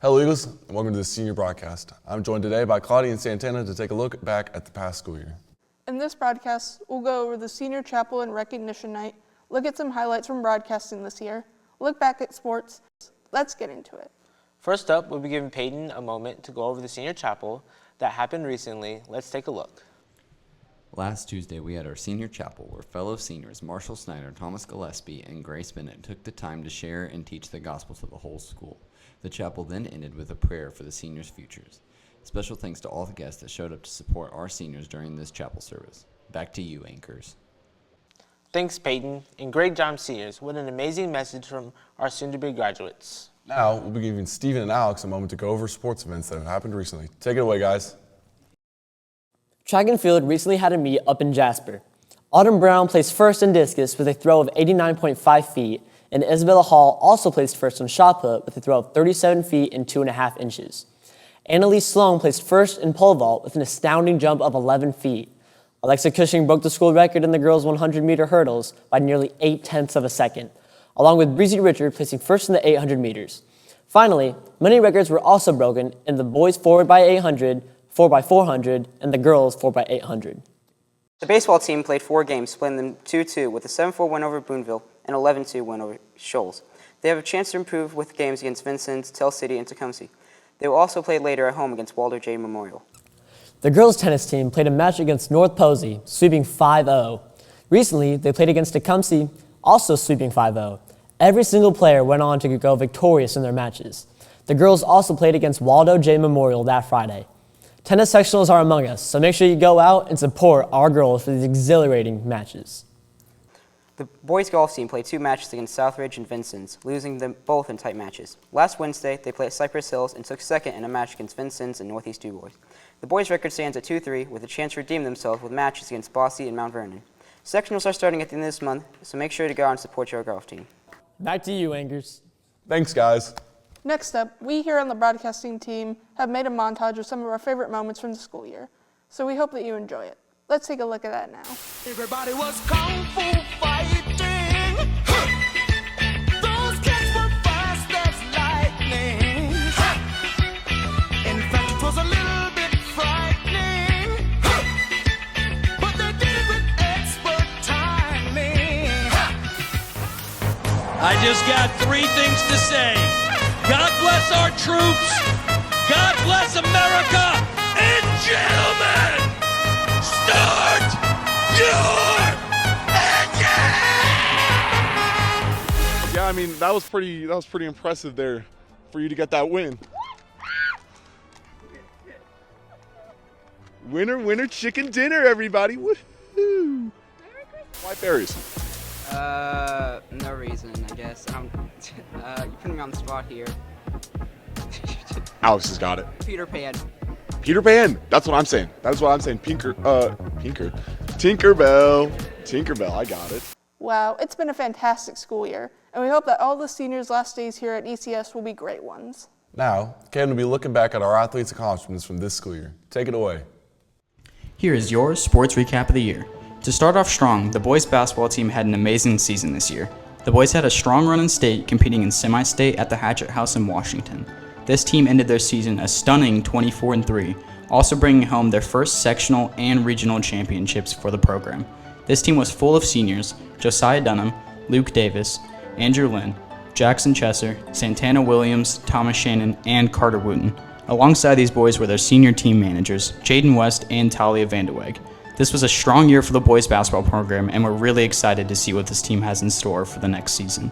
Hello Eagles, and welcome to the senior broadcast. I'm joined today by Claudia and Santana to take a look back at the past school year. In this broadcast, we'll go over the Senior Chapel and Recognition Night, look at some highlights from broadcasting this year, look back at sports. Let's get into it. First up, we'll be giving Peyton a moment to go over the Senior Chapel that happened recently. Let's take a look. Last Tuesday, we had our senior chapel where fellow seniors Marshall Snyder, Thomas Gillespie, and Grace Bennett took the time to share and teach the gospel to the whole school. The chapel then ended with a prayer for the seniors' futures. Special thanks to all the guests that showed up to support our seniors during this chapel service. Back to you, anchors. Thanks, Peyton, and great job, seniors. What an amazing message from our soon-to-be graduates. Now, we'll be giving Steven and Alex a moment to go over sports events that have happened recently. Take it away, guys. Track and field recently had a meet up in Jasper. Autumn Brown placed first in discus with a throw of 89.5 feet, and Isabella Hall also placed first on shot put with a throw of 37 feet and 2.5 inches. Annalise Sloan placed first in pole vault with an astounding jump of 11 feet. Alexa Cushing broke the school record in the girls' 100-meter hurdles by nearly 0.8 of a second, along with Breezy Richard placing first in the 800 meters. Finally, many records were also broken in the boys 4x800, 4x400, and the girls 4x800. The baseball team played 4 games, splitting them 2-2 with a 7-4 win over Boonville and 11-2 win over Shoals. They have a chance to improve with games against Vincent, Tell City, and Tecumseh. They will also play later at home against Walter J. Memorial. The girls' tennis team played a match against North Posey, sweeping 5-0. Recently, they played against Tecumseh, also sweeping 5-0. Every single player went on to go victorious in their matches. The girls also played against Waldo J. Memorial that Friday. Tennis sectionals are among us, so make sure you go out and support our girls for these exhilarating matches. The boys' golf team played 2 matches against Southridge and Vincent's, losing them both in tight matches. Last Wednesday, they played at Cypress Hills and took second in a match against Vincent's and Northeast DuBois. The boys' record stands at 2-3, with a chance to redeem themselves with matches against Bosse and Mount Vernon. Sectionals are starting at the end of this month, so make sure to go out and support your golf team. Back to you, anchors. Thanks, guys. Next up, we here on the broadcasting team have made a montage of some of our favorite moments from the school year, so we hope that you enjoy it. Let's take a look at that now. Everybody was kung fu fighting. Those kids were fast as lightning. In fact, it was a little bit frightening. But they did it with expert timing. I just got 3 things to say. God bless our troops. God bless America. And gentlemen, start your engine! Yeah, I mean, that was pretty impressive there for you to get that win. Winner, winner, chicken dinner, everybody. Woohoo! Why berries? No reason, I guess. You're putting me on the spot here. Alex has got it. Peter Pan. Peter Pan. That's what I'm saying. That is what I'm saying. Tinkerbell. Tinkerbell. I got it. Wow, it's been a fantastic school year, and we hope that all the seniors' last days here at ECS will be great ones. Now, Ken will be looking back at our athletes' accomplishments from this school year. Take it away. Here is your sports recap of the year. To start off strong, the boys basketball team had an amazing season this year. The boys had a strong run in state, competing in semi-state at the Hatchet House in Washington. This team ended their season a stunning 24-3, also bringing home their first sectional and regional championships for the program. This team was full of seniors: Josiah Dunham, Luke Davis, Andrew Lynn, Jackson Chesser, Santana Williams, Thomas Shannon, and Carter Wooten. Alongside these boys were their senior team managers, Jaden West and Talia Vandeweghe. This was a strong year for the boys basketball program, and we're really excited to see what this team has in store for the next season.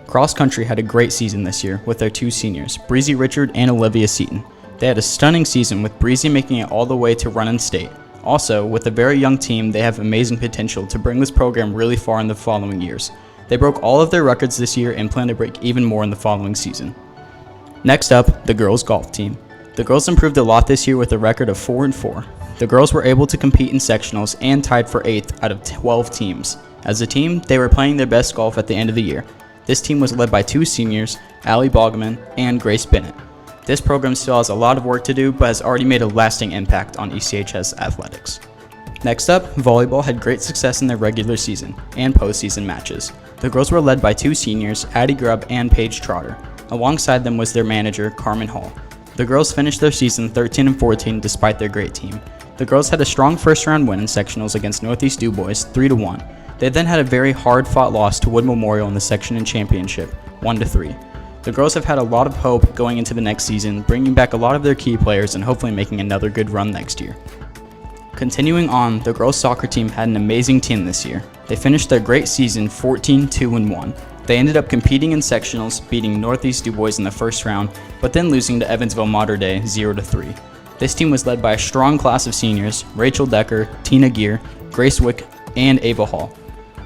Cross country had a great season this year with their 2 seniors, Breezy Richard and Olivia Seaton. They had a stunning season, with Breezy making it all the way to run in state. Also, with a very young team, they have amazing potential to bring this program really far in the following years. They broke all of their records this year and plan to break even more in the following season. Next up, the girls golf team. The girls improved a lot this year with a record of 4-4. The girls were able to compete in sectionals and tied for 8th out of 12 teams. As a team, they were playing their best golf at the end of the year. This team was led by 2 seniors, Allie Bogman and Grace Bennett. This program still has a lot of work to do, but has already made a lasting impact on ECHS athletics. Next up, volleyball had great success in their regular season and postseason matches. The girls were led by 2 seniors, Addie Grubb and Paige Trotter. Alongside them was their manager, Carmen Hall. The girls finished their season 13-14 despite their great team. The girls had a strong first-round win in sectionals against Northeast DuBois, 3-1. They then had a very hard-fought loss to Wood Memorial in the section and championship, 1-3. The girls have had a lot of hope going into the next season, bringing back a lot of their key players and hopefully making another good run next year. Continuing on, the girls soccer team had an amazing team this year. They finished their great season 14-2-1. They ended up competing in sectionals, beating Northeast DuBois in the first round, but then losing to Evansville Mater Dei 0-3. This team was led by a strong class of seniors, Rachel Decker, Tina Gear, Grace Wick, and Ava Hall,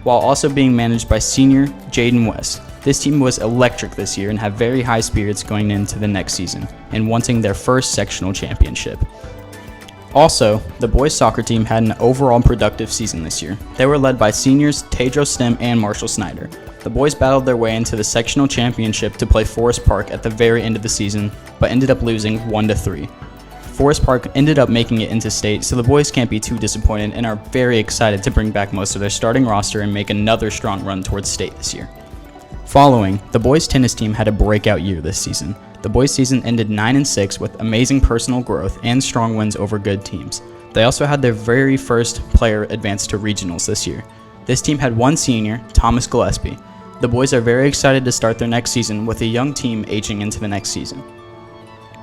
while also being managed by senior Jaden West. This team was electric this year and have very high spirits going into the next season and wanting their first sectional championship. Also, the boys soccer team had an overall productive season this year. They were led by seniors Tedros Stem and Marshall Snyder. The boys battled their way into the sectional championship to play Forest Park at the very end of the season, but ended up losing 1-3. Forest Park ended up making it into state, so the boys can't be too disappointed and are very excited to bring back most of their starting roster and make another strong run towards state this year. Following, the boys tennis team had a breakout year this season. The boys season ended 9-6 with amazing personal growth and strong wins over good teams. They also had their very first player advance to regionals this year. This team had one senior, Thomas Gillespie. The boys are very excited to start their next season with a young team aging into the next season.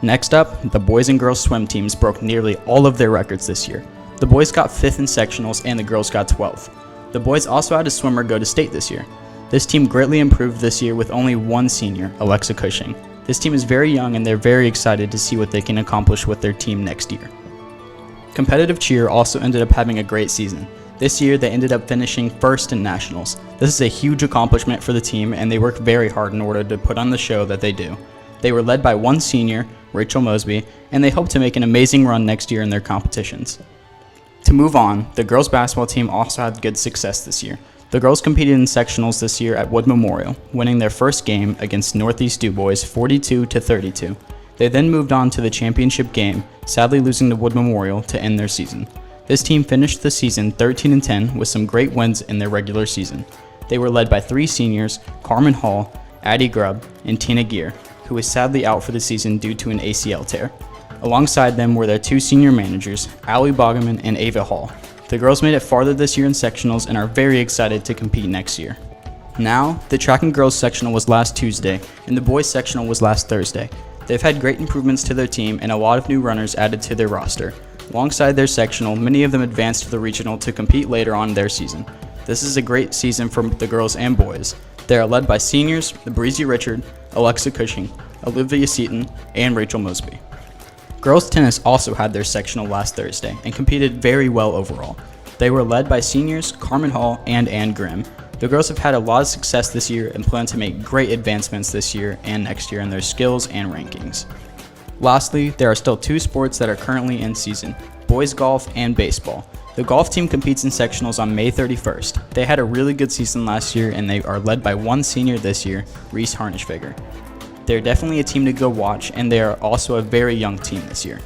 Next up, the boys and girls swim teams broke nearly all of their records this year. The boys got 5th in sectionals and the girls got 12th. The boys also had a swimmer go to state this year. This team greatly improved this year with only one senior, Alexa Cushing. This team is very young and they're very excited to see what they can accomplish with their team next year. Competitive cheer also ended up having a great season. This year they ended up finishing 1st in nationals. This is a huge accomplishment for the team and they work very hard in order to put on the show that they do. They were led by one senior, Rachel Mosby, and they hope to make an amazing run next year in their competitions. To move on, the girls basketball team also had good success this year. The girls competed in sectionals this year at Wood Memorial, winning their first game against Northeast DuBois 42-32. They then moved on to the championship game, sadly losing to Wood Memorial to end their season. This team finished the season 13-10 with some great wins in their regular season. They were led by 3 seniors, Carmen Hall, Addie Grubb, and Tina Gear, who is sadly out for the season due to an ACL tear. Alongside them were their 2 senior managers, Allie Boggeman and Ava Hall. The girls made it farther this year in sectionals and are very excited to compete next year. Now, the track and girls sectional was last Tuesday, and the boys sectional was last Thursday. They've had great improvements to their team and a lot of new runners added to their roster. Alongside their sectional, many of them advanced to the regional to compete later on in their season. This is a great season for the girls and boys. They are led by seniors, Breezy Richard, Alexa Cushing, Olivia Seaton, and Rachel Mosby. Girls tennis also had their sectional last Thursday and competed very well overall. They were led by seniors Carmen Hall and Ann Grimm. The girls have had a lot of success this year and plan to make great advancements this year and next year in their skills and rankings. Lastly, there are still 2 sports that are currently in season, boys golf and baseball. The golf team competes in sectionals on May 31st. They had a really good season last year and they are led by one senior this year, Reese Harnishfigger. They're definitely a team to go watch and they are also a very young team this year.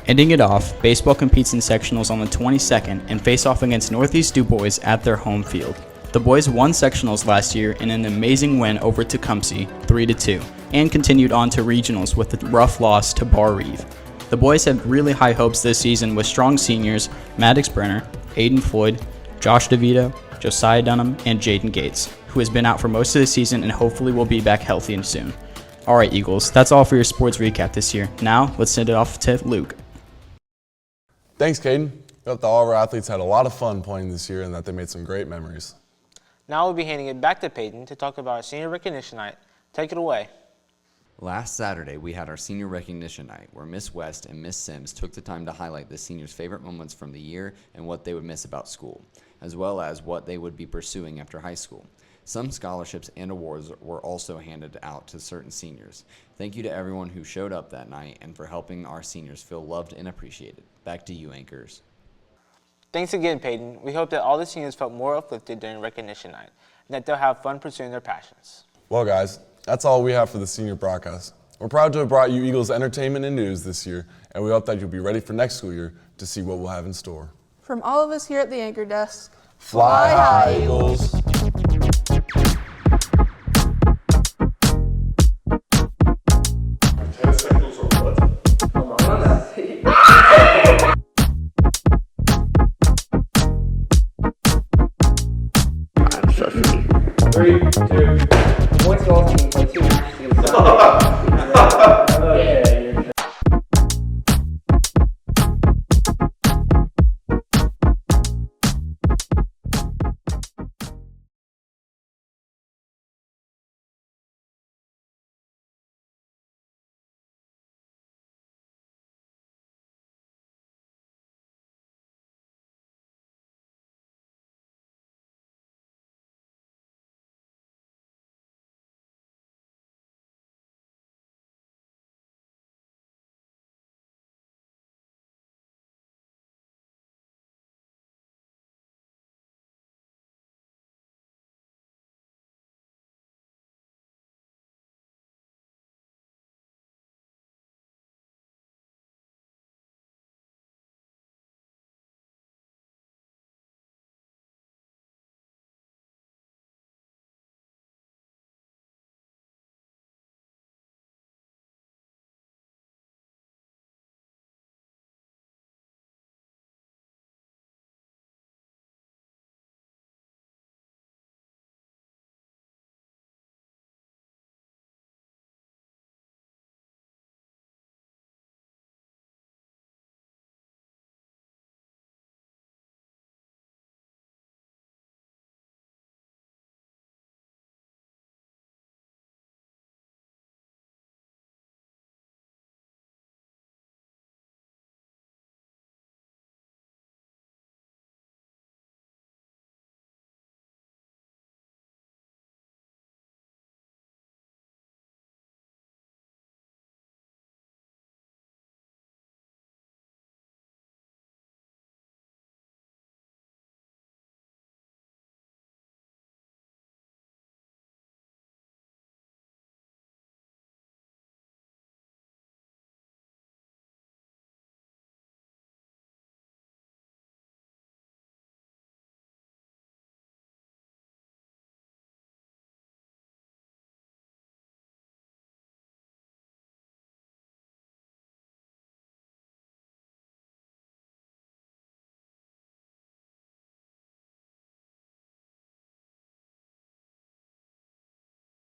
Ending it off, baseball competes in sectionals on the 22nd and face off against Northeast DuBois at their home field. The boys won sectionals last year in an amazing win over Tecumseh, 3-2, and continued on to regionals with a rough loss to Bar Reeve. The boys have really high hopes this season with strong seniors Maddox Brenner, Aiden Floyd, Josh DeVito, Josiah Dunham, and Jaden Gates, who has been out for most of the season and hopefully will be back healthy and soon. Alright Eagles, that's all for your sports recap this year. Now, let's send it off to Luke. Thanks, Caden. We hope that all of our athletes had a lot of fun playing this year and that they made some great memories. Now we'll be handing it back to Peyton to talk about our senior recognition night. Take it away. Last Saturday, we had our senior recognition night where Miss West and Miss Sims took the time to highlight the seniors' favorite moments from the year and what they would miss about school, as well as what they would be pursuing after high school. Some scholarships and awards were also handed out to certain seniors. Thank you to everyone who showed up that night and for helping our seniors feel loved and appreciated. Back to you, anchors. Thanks again, Peyton. We hope that all the seniors felt more uplifted during recognition night and that they'll have fun pursuing their passions. Well, guys, that's all we have for the senior broadcast. We're proud to have brought you Eagles entertainment and news this year, and we hope that you'll be ready for next school year to see what we'll have in store. From all of us here at the Anchor Desk, Fly high, Eagles!